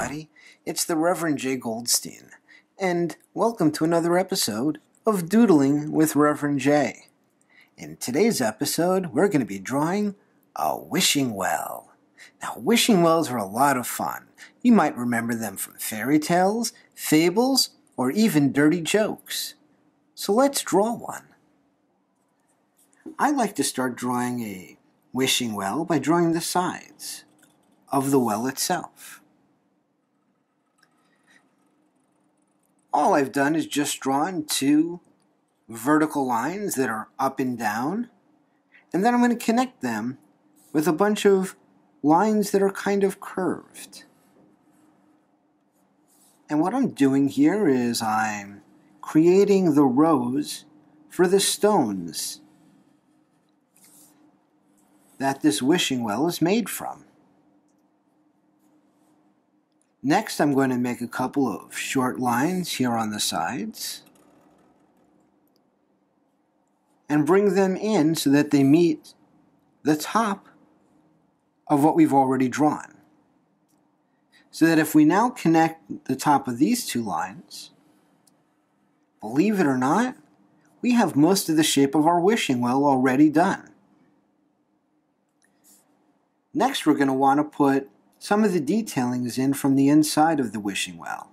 everybody. It's the Reverend J. Goldstein, and welcome to another episode of Doodling with Reverend J. In today's episode, we're going to be drawing a wishing well. Now, wishing wells are a lot of fun. You might remember them from fairy tales, fables, or even dirty jokes. So let's draw one. I like to start drawing a wishing well by drawing the sides of the well itself. All I've done is just drawn two vertical lines that are up and down, and then I'm going to connect them with a bunch of lines that are kind of curved. And what I'm doing here is I'm creating the rows for the stones that this wishing well is made from. Next, I'm going to make a couple of short lines here on the sides and bring them in so that they meet the top of what we've already drawn. So that if we now connect the top of these two lines, believe it or not, we have most of the shape of our wishing well already done. Next, we're going to want to put some of the detailings in from the inside of the wishing well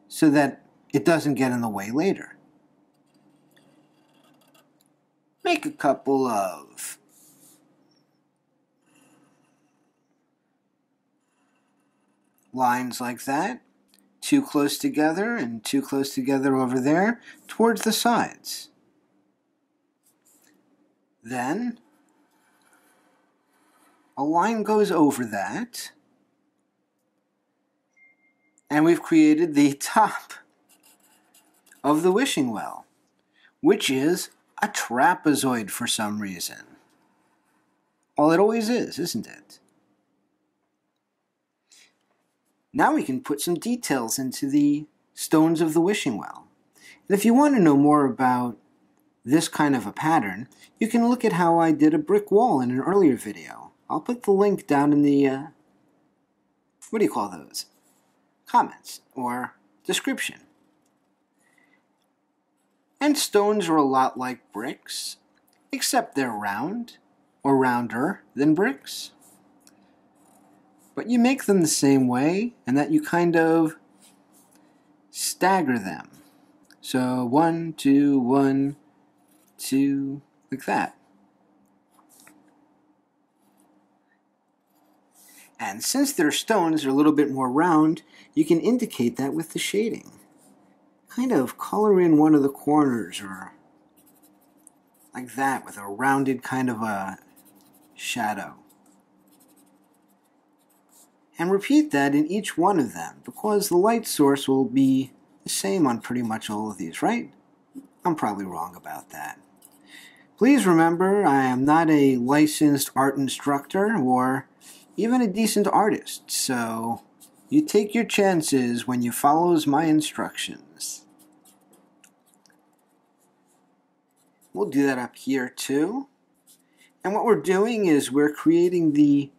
so that it doesn't get in the way later. Make a couple of lines like that, two close together and two close together over there towards the sides. Then a line goes over that, and we've created the top of the wishing well, which is a trapezoid for some reason. Well, it always is, isn't it? Now we can put some details into the stones of the wishing well. And if you want to know more about this kind of a pattern, you can look at how I did a brick wall in an earlier video. I'll put the link down in the, what do you call those? Comments or description. And stones are a lot like bricks, except they're round or rounder than bricks. But you make them the same way, and that you kind of stagger them. So 1, 2, 1, 2, like that. And since their stones are a little bit more round, you can indicate that with the shading. Kind of color in one of the corners, or like that, with a rounded kind of a shadow. And repeat that in each one of them, because the light source will be the same on pretty much all of these, right? I'm probably wrong about that. Please remember, I am not a licensed art instructor or even a decent artist, so you take your chances when you follow my instructions. We'll do that up here too. And what we're doing is we're creating the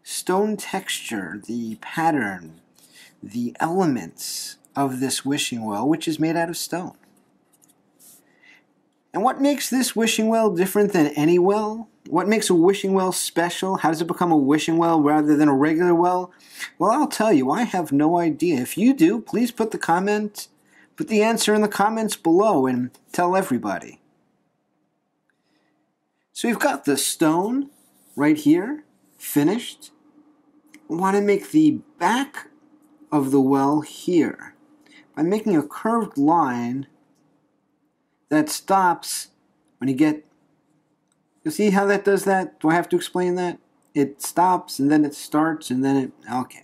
stone texture, the pattern, the elements of this wishing well, which is made out of stone. And what makes this wishing well different than any well? What makes a wishing well special? How does it become a wishing well rather than a regular well? Well, I'll tell you, I have no idea. If you do, please put the answer in the comments below and tell everybody. So we've got the stone right here, finished. We want to make the back of the well here by making a curved line that stops when you get... You see how that does that? Do I have to explain that? It stops and then it starts and then it... Okay.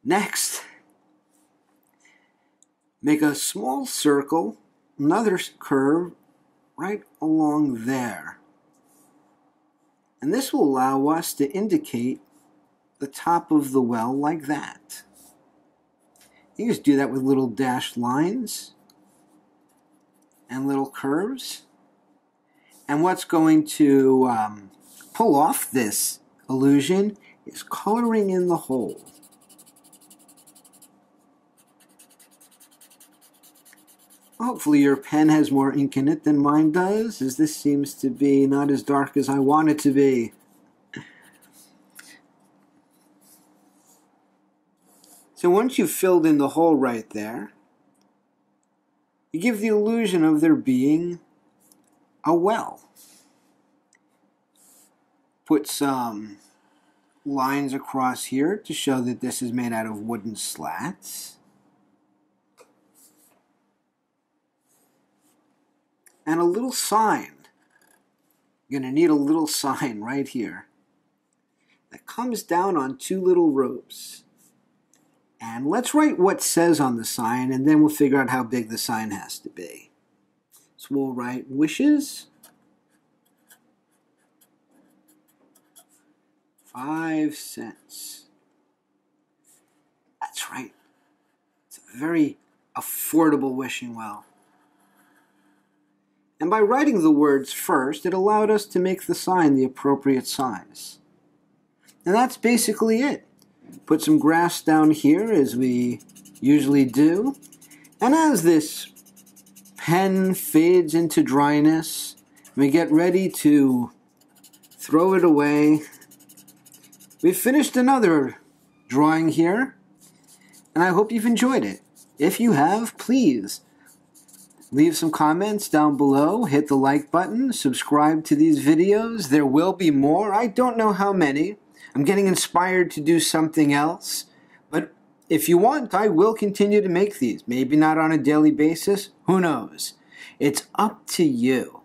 Next, make a small circle, another curve right along there. And this will allow us to indicate the top of the well like that. You just do that with little dashed lines and little curves. And what's going to pull off this illusion is coloring in the hole. Hopefully your pen has more ink in it than mine does, as this seems to be not as dark as I want it to be. So once you've filled in the hole right there, you give the illusion of there being a well. Put some lines across here to show that this is made out of wooden slats. And a little sign. You're going to need a little sign right here that comes down on two little ropes. And let's write what says on the sign, and then we'll figure out how big the sign has to be. So we'll write wishes, 5 cents. That's right. It's a very affordable wishing well. And by writing the words first, it allowed us to make the sign the appropriate size. And that's basically it. Put some grass down here, as we usually do. And as this pen fades into dryness, we get ready to throw it away. We've finished another drawing here, and I hope you've enjoyed it. If you have, please leave some comments down below, hit the like button, subscribe to these videos. There will be more. I don't know how many. I'm getting inspired to do something else. But if you want, I will continue to make these. Maybe not on a daily basis. Who knows? It's up to you.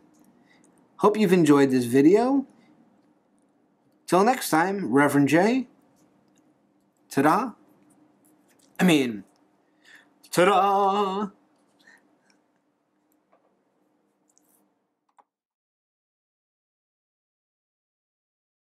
Hope you've enjoyed this video. Till next time, Reverend J. Ta-da. Ta-da!